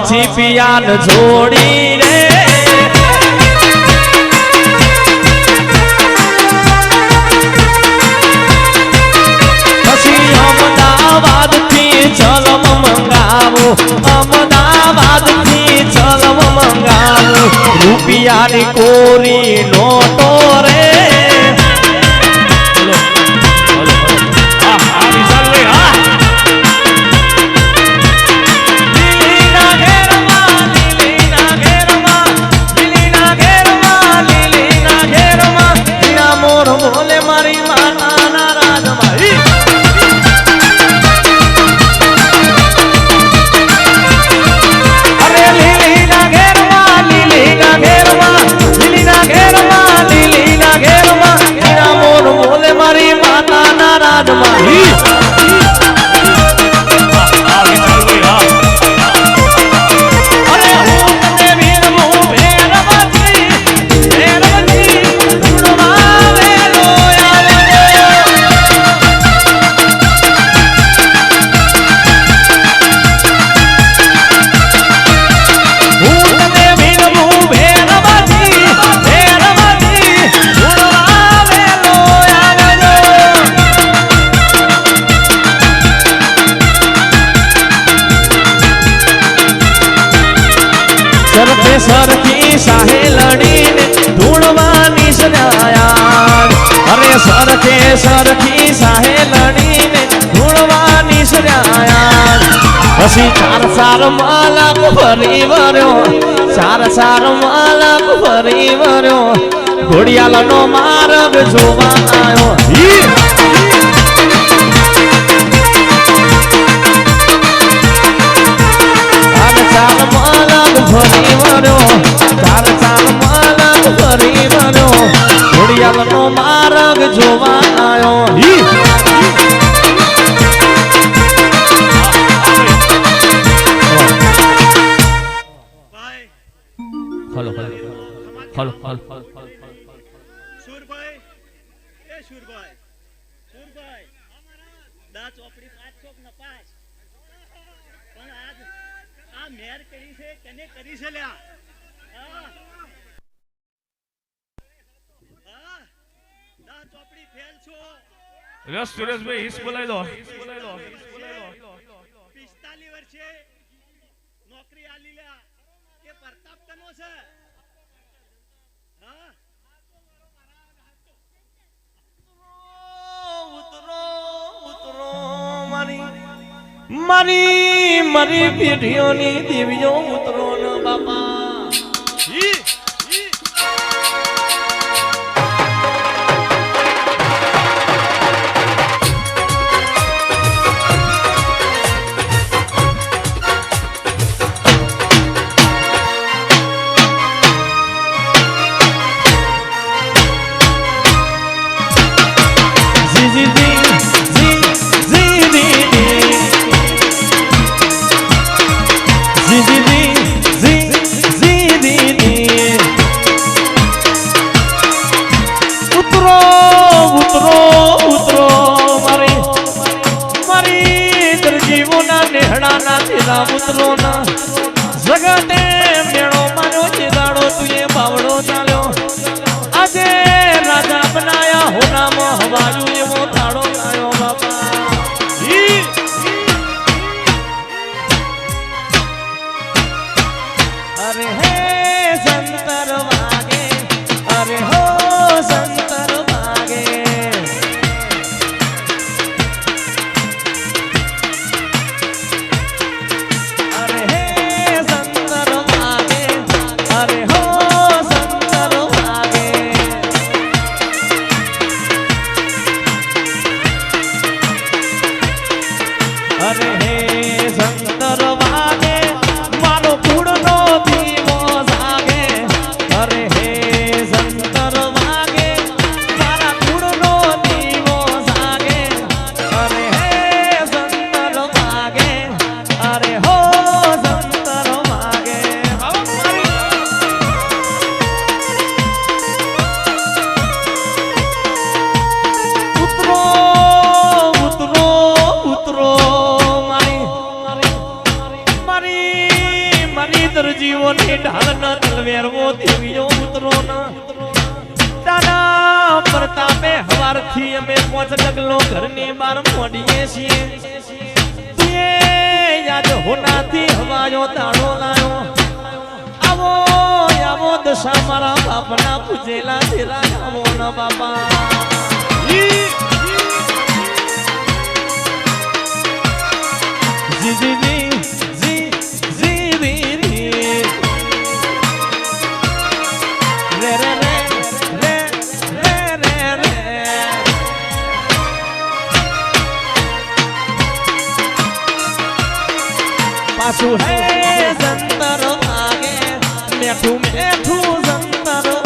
પછી પિયાન જોડી રે પછી અમદાવાદ થી જલમ મંગાવો અમદાવાદ થી જલમ મંગાવો રૂપિયાની કોરી નોટો રે સરખી સાહે લડીને ધૂળવાની સજાયા અરે સરખી સાહે લડીને ધૂળવાની સજાયા પછી ચાર માલક ફરી વર્યો ચાર માલક ફરી વર્યો ઘોડિયાલનો માર્ગ જોવા આવ્યો ફરી વર્યો ચાર માલક ફરી વર્યો ઘોડિયાલનો માર્ગ જોવા આવ્યો સુરેશભાઈ હિસ બોલાવી દો 45 વર્ષે નોકરી આલી લ્યા એ પ્રતાપ કનો છે હા ઉતરો મારી પેઢીઓની દેવીઓ ઉતરો ને બાપા ઉતરો ના જગતે મેળો માર્યો ચિદાડો તુએ બાવડો ચાલ્યો આજે રાજા બનાયા હોનામાં હવાયું એવો થાળો લાયો બાપા અરે હે સંતર વાગે અરે હો સંતર વાગે પોચ ડગલો ઘરની બાર મોડીએ છીએ તુએ યાદ હોનાથી હવાયો દાડો લાયો આવો આવો દશા મારા બાપના પૂજેલા તેરા આવો ન બાપા જી જી જી જી જી રી રી રે રે રે રે રે રે રે પાછું હે જંતર વાગે મેઠું મેઠું જંતર